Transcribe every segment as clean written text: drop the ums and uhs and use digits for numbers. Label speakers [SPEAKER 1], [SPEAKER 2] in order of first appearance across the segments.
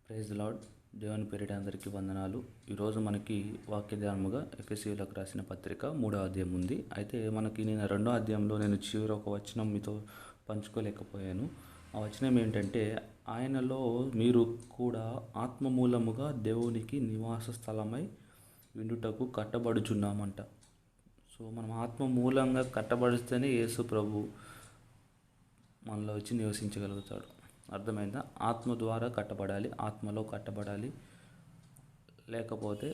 [SPEAKER 1] Praise lord. దేవుని పేరిట అందరికీ వందనాలు. ఈరోజు మనకి వాక్య ధ్యానముగా ఎఫెసీయులకు రాసిన పత్రిక 3వ అధ్యాయం ఉంది. అయితే మనకి నేను 2వ అధ్యాయంలో నేను చివరి ఒక వచనం మీతో పంచుకోలేకపోయాను. ఆ వచనం ఏంటంటే, ఆయనలో మీరు కూడా ఆత్మ మూలముగా దేవునికి నివాస స్థలమై విండుటకు కట్టబడుచున్నామంట. సో మనం ఆత్మ మూలంగా కట్టబడితేనే యేసు ప్రభు మనలో వచ్చి నివసించగలుగుతాడు. అర్థమైందా? ఆత్మ ద్వారా కట్టబడాలి, ఆత్మలో కట్టబడాలి. లేకపోతే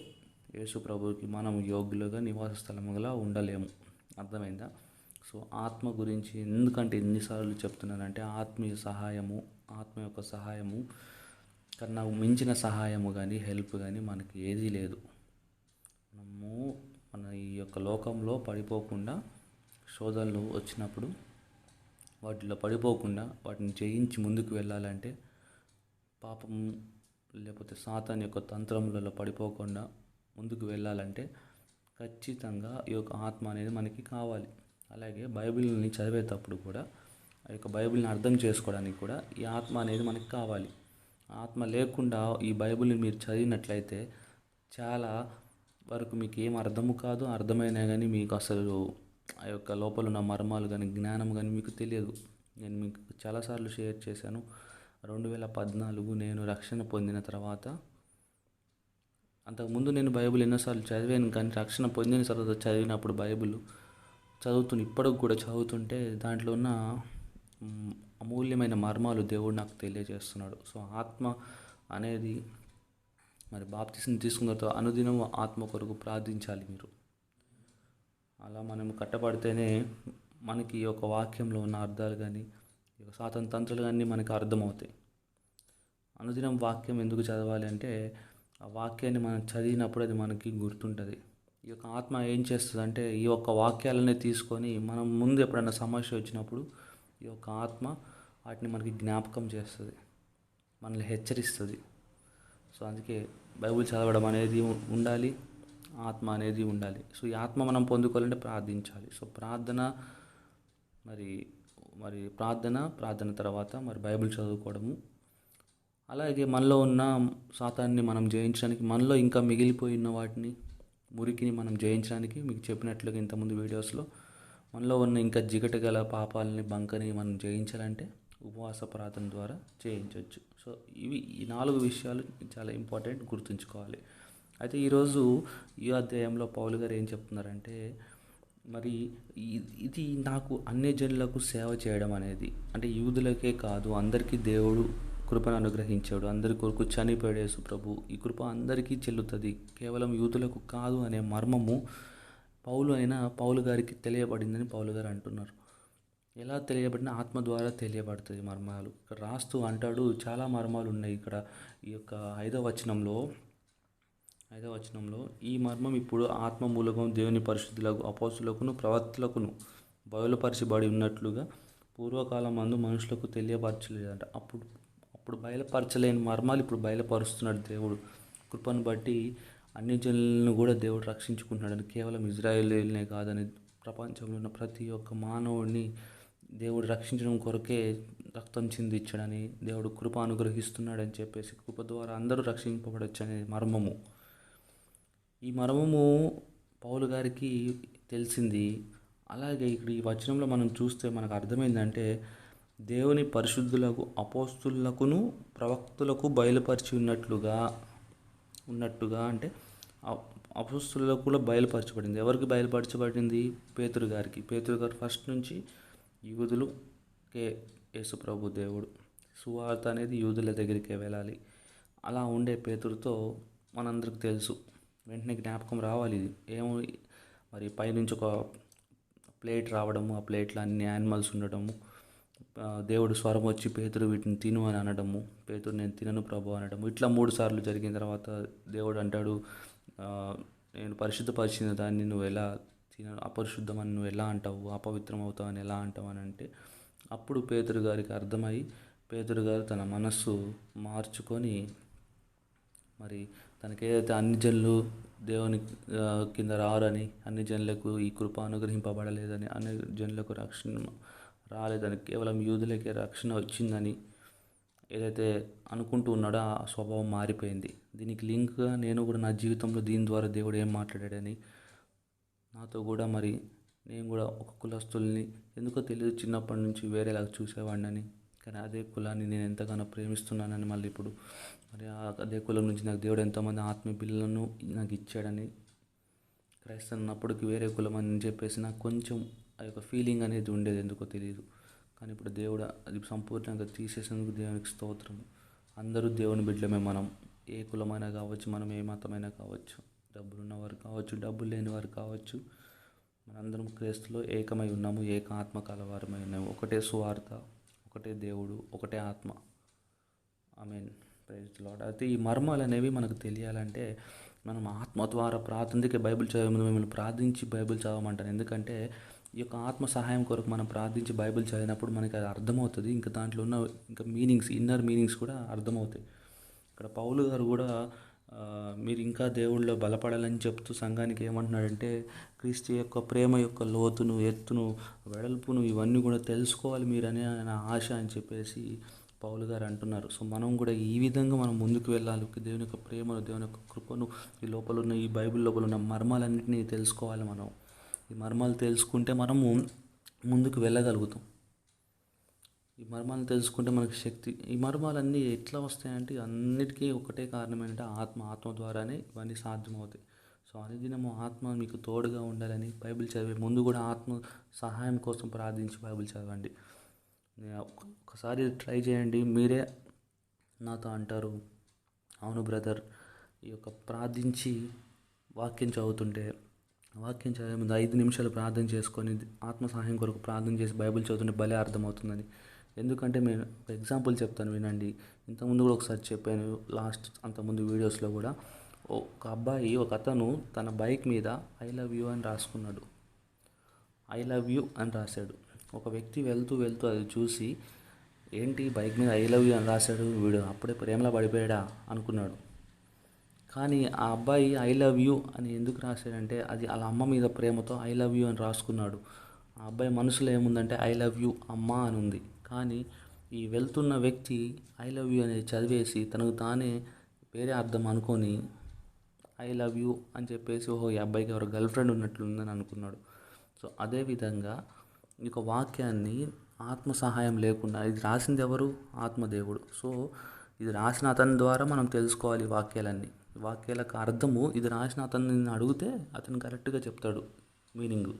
[SPEAKER 1] యేసు ప్రభువుకి మనం యోగ్యులుగా నివాస స్థలముగా ఉండలేము. అర్థమైందా? సో ఆత్మ గురించి ఎందుకంటే ఎన్నిసార్లు చెప్తున్నానంటే, ఆత్మీయ సహాయము, ఆత్మ యొక్క సహాయము కన్నా మించిన సహాయము కానీ హెల్ప్ కానీ మనకి ఏదీ లేదు. మనము మన ఈ యొక్క లోకంలో పడిపోకుండా, శోధనలు వచ్చినప్పుడు వాటిలో పడిపోకుండా వాటిని జయించి ముందుకు వెళ్ళాలంటే, పాపం లేకపోతే సాతాన్ యొక్క తంత్రములలో పడిపోకుండా ముందుకు వెళ్ళాలంటే ఖచ్చితంగా ఈ యొక్క ఆత్మ అనేది మనకి కావాలి. అలాగే బైబిల్ని చదివేటప్పుడు కూడా, ఆ యొక్క బైబిల్ని అర్థం చేసుకోవడానికి కూడా ఈ ఆత్మ అనేది మనకి కావాలి. ఆత్మ లేకుండా ఈ బైబిల్ని మీరు చదివినట్లయితే చాలా వరకు మీకు ఏం అర్థము కాదు. అర్థమైనా కానీ మీకు అసలు ఆ యొక్క లోపల ఉన్న మర్మాలు కానీ జ్ఞానం కానీ మీకు తెలియదు. నేను మీకు చాలాసార్లు షేర్ చేశాను. 2014 నేను రక్షణ పొందిన తర్వాత, అంతకుముందు నేను బైబిల్ ఎన్నోసార్లు చదివాను, కానీ రక్షణ పొందిన తర్వాత చదివినప్పుడు బైబిల్ ఇప్పటికి కూడా చదువుతుంటే దాంట్లో ఉన్న అమూల్యమైన మర్మాలు దేవుడు నాకు తెలియజేస్తున్నాడు. సో ఆత్మ అనేది మరి బాప్తిసం తీసుకున్న తర్వాత అనుదినం ఆత్మ కొరకు ప్రార్థించాలి మీరు. అలా మనం కట్టబడితేనే మనకి ఈ యొక్క వాక్యంలో ఉన్న అర్థాలు కానీ ఈ యొక్క సాతాను తంత్రాలు కానీ మనకు అర్థమవుతాయి. అనుదినం వాక్యం ఎందుకు చదవాలి అంటే, ఆ వాక్యాన్ని మనం చదివినప్పుడు అది మనకి గుర్తుంటుంది. ఈ యొక్క ఆత్మ ఏం చేస్తుంది అంటే, ఈ యొక్క వాక్యాలనే తీసుకొని మనం ముందు ఎప్పుడైనా సమస్య వచ్చినప్పుడు ఈ యొక్క ఆత్మ వాటిని మనకి జ్ఞాపకం చేస్తుంది, మనల్ని హెచ్చరిస్తుంది. సో అందుకే బైబిల్ చదవడం అనేది ఉండాలి, ఆత్మ అనేది ఉండాలి. సో ఈ ఆత్మ మనం పొందుకోవాలంటే ప్రార్థించాలి. సో ప్రార్థన మరి ప్రార్థన తర్వాత మరి బైబిల్ చదువుకోవడము. అలాగే మనలో ఉన్న సాతాన్ని మనం జయించడానికి, మనలో ఇంకా మిగిలిపోయిన వాటిని, మురికిని మనం జయించడానికి, మీకు చెప్పినట్లుగా ఇంతకుముందు వీడియోస్లో మనలో ఉన్న ఇంకా జిగటగల పాపాలని, బంకని మనం జయించాలంటే ఉపవాస ప్రార్థన ద్వారా చేయించవచ్చు. సో ఈ 4 విషయాలు చాలా ఇంపార్టెంట్, గుర్తుంచుకోవాలి. అయితే ఈరోజు ఈ అధ్యాయంలో పౌలు గారు ఏం చెప్తున్నారంటే, మరి ఇది నాకు అన్యజనులకు సేవ చేయడం అనేది, అంటే యూదులకే కాదు అందరికీ దేవుడు కృపను అనుగ్రహించాడు. అందరి కొరకు చనిపోయాడు యేసు ప్రభు. ఈ కృప అందరికీ చెల్లుతుంది, కేవలం యూదులకు కాదు అనే మర్మము పౌలు గారికి తెలియబడిందని పౌలు గారు అంటున్నారు. ఎలా తెలియబడిన? ఆత్మ ద్వారా తెలియబడుతుంది మర్మాలు. ఇక్కడ రాస్తూ అంటాడు, చాలా మర్మాలు ఉన్నాయి ఇక్కడ. ఈ యొక్క 5వ వచనంలో ఈ మర్మం ఇప్పుడు ఆత్మ మూలకం దేవుని పరిశుద్ధులకు, అపోస్తులకును, ప్రవక్తలకును బయలుపరచబడి ఉన్నట్లుగా పూర్వకాలం మందు మనుషులకు తెలియపరచలేదంట. అప్పుడు బయలుపరచలేని మర్మాలు ఇప్పుడు బయలుపరుస్తున్నాడు దేవుడు. కృపను బట్టి అన్ని జనులను కూడా దేవుడు రక్షించుకుంటున్నాడని, కేవలం ఇజ్రాయేలీలనే కాదని, ప్రపంచంలో ఉన్న ప్రతి ఒక్క మానవుడిని దేవుడు రక్షించడం కొరకే రక్తం చిందించడని, దేవుడు కృప అనుగ్రహిస్తున్నాడని చెప్పేసి, కృప ద్వారా అందరూ రక్షింపబడచ్చు అనే మర్మము. ఈ మర్మము పౌలు గారికి తెలిసింది. అలాగే ఇక్కడ ఈ వచనంలో మనం చూస్తే మనకు అర్థమైందంటే, దేవుని పరిశుద్ధులకు, అపోస్తులకును, ప్రవక్తులకు బయలుపరిచి ఉన్నట్టుగా అంటే అపోస్తులకు కూడా బయలుపరచబడింది. ఎవరికి బయలుపరచబడింది? పేతురు గారు ఫస్ట్ నుంచి యూదులకే యేసు ప్రభు దేవుడు. సువార్త అనేది యూదుల దగ్గరికే వెళ్ళాలి. అలా ఉండే పేతురుతో మనందరికి తెలుసు, వెంటనే జ్ఞాపకం రావాలి ఇది. మరి పైనుంచి ఒక ప్లేట్ రావడము, ఆ ప్లేట్లో అన్ని యానిమల్స్ ఉండడము, దేవుడు స్వరం వచ్చి పేతురు వీటిని తిను అని అనడము, పేతురు నేను తినను ప్రభు అనడము. ఇట్లా 3 సార్లు జరిగిన తర్వాత దేవుడు అంటాడు, నేను పరిశుద్ధపరిచిన దాన్ని నువ్వు ఎలా అపరిశుద్ధమని నువ్వు ఎలా అంటావు, అపవిత్రం అవుతావు అని ఎలా అంటావు అని అంటే, అప్పుడు పేతురు గారికి అర్థమై పేతురు గారు తన మనస్సు మార్చుకొని, మరి తనకి ఏదైతే అన్ని జనులు దేవుని కింద రారని, అన్ని జనులకు ఈ కృప అనుగ్రహింపబడలేదని, అన్ని జనులకు రక్షణ రాలేదని, కేవలం యూదులకే రక్షణ వచ్చిందని, ఏదైతే అనుకుంటూ ఉన్నాడో ఆ స్వభావం మారిపోయింది. దీనికి లింక్గా నేను కూడా నా జీవితంలో దీని ద్వారా దేవుడు ఏం మాట్లాడాడని నాతో కూడా మరి నేను కూడా ఒక కులస్తుల్ని ఎందుకో తెలియదు చిన్నప్పటి నుంచి వేరేలాగా చూసేవాడినని, కానీ అదే కులాన్ని నేను ఎంతగానో ప్రేమిస్తున్నానని మళ్ళీ ఇప్పుడు మరి అదే కులం నుంచి నాకు దేవుడు ఎంతోమంది ఆత్మీయ పిల్లలను నాకు ఇచ్చాడని క్రైస్తవ అన్నప్పటికి వేరే కులం అని చెప్పేసి నాకు కొంచెం ఆ యొక్క ఫీలింగ్ అనేది ఉండేది, ఎందుకో తెలియదు. కానీ ఇప్పుడు దేవుడు అది సంపూర్ణంగా తీసేసేందుకు దేవునికి స్తోత్రము. అందరూ దేవుని బిడ్డలమే. మనం ఏ కులమైనా కావచ్చు, మనం ఏ మతమైనా కావచ్చు, డబ్బులున్నవారు కావచ్చు, డబ్బులు లేనివారు కావచ్చు, మనందరం క్రీస్తులో ఏకమై ఉన్నాము, ఏక ఆత్మ కలవారమై ఉన్నాము. ఒకటే సువార్త, ఒకటే దేవుడు, ఒకటే ఆత్మ. ఆమేన్. Praise the Lord. అయితే ఈ మర్మాలు అనేవి మనకు తెలియాలంటే మనం ఆత్మ ద్వారా ప్రార్థనకి బైబిల్ చదివే ముందు మిమ్మల్ని ప్రార్థించి బైబిల్ చదవమంటాను. ఎందుకంటే ఈ యొక్క ఆత్మ సహాయం కొరకు మనం ప్రార్థించి బైబిల్ చదివినప్పుడు మనకి అది అర్థమవుతుంది. ఇంకా దాంట్లో ఉన్న ఇంకా మీనింగ్స్, ఇన్నర్ మీనింగ్స్ కూడా అర్థమవుతాయి. ఇక్కడ పౌలు గారు కూడా మీరు ఇంకా దేవుళ్ళలో బలపడాలని చెప్తూ సంఘానికి ఏమంటున్నాడంటే, క్రీస్తు యొక్క ప్రేమ యొక్క లోతును, ఎత్తును, వెడల్పును ఇవన్నీ కూడా తెలుసుకోవాలి మీరనే ఆయన ఆశ అని చెప్పేసి పౌలు గారు అంటున్నారు. సో మనం కూడా ఈ విధంగా మనం ముందుకు వెళ్ళాలి. దేవుని యొక్క ప్రేమను, దేవుని యొక్క కృపను, ఈ లోపల ఉన్న ఈ బైబిల్ లోపల ఉన్న మర్మాలన్నింటినీ తెలుసుకోవాలి. మనం ఈ మర్మాలు తెలుసుకుంటే మనము ముందుకు వెళ్ళగలుగుతాం. ఈ మర్మాలను తెలుసుకుంటే మనకు శక్తి. ఈ మర్మాలన్నీ ఎట్లా వస్తాయంటే అన్నిటికీ ఒకటే కారణం ఏంటంటే ఆత్మ ద్వారానే ఇవన్నీ సాధ్యమవుతాయి. సో అనుదినము ఆత్మ మీకు తోడుగా ఉండాలని బైబిల్ చదివే ముందు కూడా ఆత్మ సహాయం కోసం ప్రార్థించి బైబిల్ చదవండి. ఒకసారి ట్రై చేయండి. మీరే నాతో అంటారు, అవును బ్రదర్, ఈ యొక్క ప్రార్థించి వాక్యం చదువుతుంటే, వాక్యం చదివే ముందు 5 నిమిషాలు ప్రార్థన చేసుకొని ఆత్మ సహాయం కొరకు ప్రార్థన చేసి బైబిల్ చదువుతుంటే భలే అర్థమవుతుందని. ఎందుకంటే నేను ఒక ఎగ్జాంపుల్ చెప్తాను వినండి. ఇంతకుముందు కూడా ఒకసారి చెప్పాను, అంతకుముందు వీడియోస్లో కూడా. ఒక అబ్బాయి, ఒక అతను తన బైక్ మీద ఐ లవ్ యూ అని రాసుకున్నాడు. ఐ లవ్ యూ అని రాశాడు. ఒక వ్యక్తి వెళ్తూ వెళ్తూ అది చూసి, ఏంటి బైక్ మీద ఐ లవ్ యూ అని రాశాడు, వీడు అప్పుడే ప్రేమలో పడిపోయాడా అనుకున్నాడు. కానీ ఆ అబ్బాయి ఐ లవ్ యూ అని ఎందుకు రాశాడంటే అది వాళ్ళ అమ్మ మీద ప్రేమతో ఐ లవ్ యూ అని రాసుకున్నాడు. ఆ అబ్బాయి మనసులో ఏముందంటే ఐ లవ్ యూ అమ్మా అని ఉంది. కానీ ఈ వెళ్తున్న వ్యక్తి ఐ లవ్ యూ అనేది చదివేసి తనకు తానే వేరే అర్థం అనుకొని ఐ లవ్ యూ అని చెప్పేసి ఓహో ఈ అబ్బాయికి ఎవరో గర్ల్ ఫ్రెండ్ ఉన్నట్లుందని అనుకున్నాడు. సో అదేవిధంగా ఈ యొక్క వాక్యాన్ని ఆత్మ సహాయం లేకుండా, ఇది రాసింది ఎవరు? ఆత్మదేవుడు. సో ఇది రాసిన అతని ద్వారా మనం తెలుసుకోవాలి వాక్యాలన్నీ. వాక్యాలకు అర్థము ఇది రాసిన అతన్ని అడిగితే అతను కరెక్ట్గా చెప్తాడు మీనింగ్.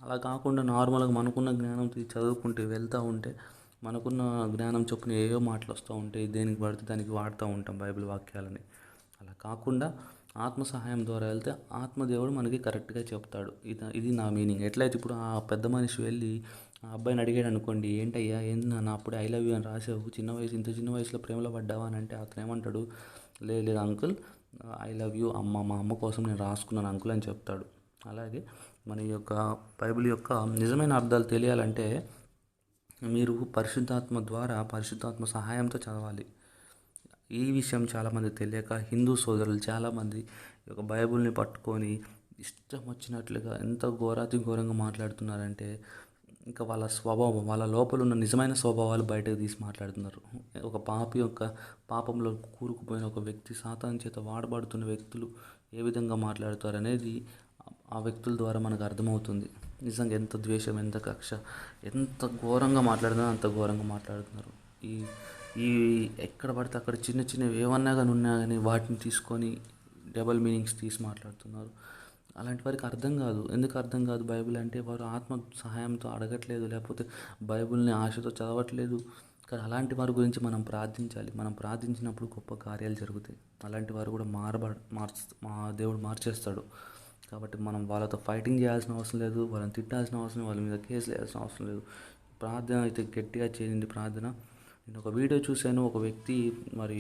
[SPEAKER 1] అలా కాకుండా నార్మల్గా మనకున్న జ్ఞానం చదువుకుంటే వెళ్తూ ఉంటే మనకున్న జ్ఞానం చొప్పున ఏవో మాటలు వస్తూ ఉంటాయి, దేనికి పడితే దానికి వాడుతూ ఉంటాం బైబిల్ వాక్యాలని. అలా కాకుండా ఆత్మ సహాయం ద్వారా వెళ్తే ఆత్మదేవుడు మనకి కరెక్ట్గా చెప్తాడు. ఇది నా మీనింగ్. ఎట్లయితే ఇప్పుడు ఆ పెద్ద మనిషి వెళ్ళి ఆ అబ్బాయిని అడిగాడు అనుకోండి, ఏంటయ్యా ఏంది నాన్న అప్పుడే ఐ లవ్ యూ అని రాసావు, ఇంత చిన్న వయసులో ప్రేమలో పడ్డావా అని అంటే అతను ఏమంటాడు, లేదు అంకుల్, ఐ లవ్ యూ అమ్మ, మా అమ్మ కోసం నేను రాసుకున్నాను అంకుల్ అని చెప్తాడు. అలాగే మన యొక్క బైబిల్ యొక్క నిజమైన అర్థాలు తెలియాలంటే మీరు పరిశుద్ధాత్మ సహాయంతో చదవాలి. ఈ విషయం చాలామంది తెలియక హిందూ సోదరులు చాలామంది ఈ యొక్క బైబిల్ని పట్టుకొని ఇష్టం వచ్చినట్లుగా ఎంత ఘోరంగా మాట్లాడుతున్నారంటే ఇంకా వాళ్ళ స్వభావం, వాళ్ళ లోపల ఉన్న నిజమైన స్వభావాలు బయటకు తీసి మాట్లాడుతున్నారు. ఒక పాపి యొక్క పాపంలో కూరుకుపోయిన ఒక వ్యక్తి, సాతాను చేత వాడబడుతున్న వ్యక్తులు ఏ విధంగా మాట్లాడుతారు అనేది ఆ వ్యక్తుల ద్వారా మనకు అర్థమవుతుంది. నిజంగా ఎంత ద్వేషం, ఎంత కక్ష, ఎంత ఘోరంగా మాట్లాడుతున్నా అంత ఘోరంగా మాట్లాడుతున్నారు. ఈ ఈ ఎక్కడ పడితే అక్కడ చిన్న చిన్నవి ఏమన్నా కానీ ఉన్నా కానీ వాటిని తీసుకొని డబల్ మీనింగ్స్ తీసి మాట్లాడుతున్నారు. అలాంటి వారికి అర్థం కాదు. ఎందుకు అర్థం కాదు బైబిల్ అంటే? వారు ఆత్మ సహాయంతో అడగట్లేదు, లేకపోతే బైబిల్ని ఆశతో చదవట్లేదు. కానీ అలాంటి వారి గురించి మనం ప్రార్థించాలి. మనం ప్రార్థించినప్పుడు గొప్ప కార్యాలు జరుగుతాయి. అలాంటి వారు కూడా మా దేవుడు మార్చేస్తాడు. కాబట్టి మనం వాళ్ళతో ఫైటింగ్ చేయాల్సిన అవసరం లేదు, వాళ్ళని తిట్టాల్సిన అవసరం లేదు, వాళ్ళ మీద కేసులు వేయాల్సిన అవసరం లేదు. ప్రార్థన అయితే గట్టిగా చేయండి. ప్రార్థన నేను ఒక వీడియో చూశాను. ఒక వ్యక్తి మరి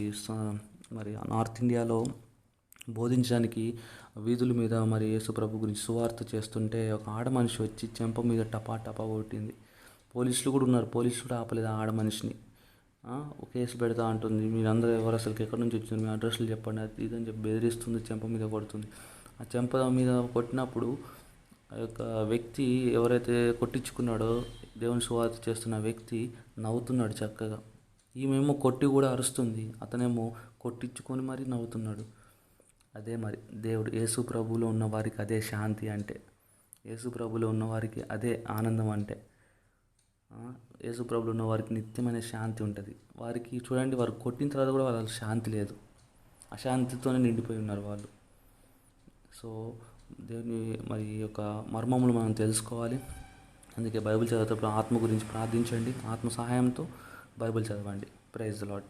[SPEAKER 1] నార్త్ ఇండియాలో బోధించడానికి వీధుల మీద మరి యేసుప్రభు గురించి సువార్త చేస్తుంటే ఒక ఆడ మనిషి వచ్చి చెంప మీద టపా కొట్టింది. పోలీసులు కూడా ఉన్నారు, పోలీసులు కూడా ఆపలేదు ఆ ఆడ మనిషిని. కేసు పెడతా అంటుంది, మీరందరూ ఎవరు, అసలు ఎక్కడి నుంచి వచ్చింది, మీ అడ్రస్లు చెప్పండి, అది ఇదని చెప్పి బెదిరిస్తుంది, చెంప మీద కొడుతుంది. ఆ చెంప మీద కొట్టినప్పుడు ఆ యొక్క వ్యక్తి ఎవరైతే కొట్టించుకున్నాడో, దేవుని సువార్త చేస్తున్న వ్యక్తి నవ్వుతున్నాడు చక్కగా. ఈమెమో కొట్టి కూడా అరుస్తుంది, అతనేమో కొట్టించుకొని మరీ నవ్వుతున్నాడు. అదే మరి దేవుడు యేసు ప్రభువులో ఉన్న వారికి అదే శాంతి అంటే, యేసు ప్రభువులో ఉన్న వారికి అదే ఆనందం అంటే. యేసు ప్రభువులో ఉన్న వారికి నిత్యమైన శాంతి ఉంటుంది. వారికి చూడండి, వారు కొట్టిన తర్వాత కూడా వాళ్ళకి శాంతి లేదు, అశాంతితోనే నిండిపోయి ఉన్నారు వాళ్ళు. సో దేవుని మరి ఈ యొక్క మర్మములు మనం తెలుసుకోవాలి. అందుకే బైబిల్ చదివేటప్పుడు ఆత్మ గురించి ప్రార్థించండి, ఆత్మ సహాయంతో బైబిల్ చదవండి. Praise the lord.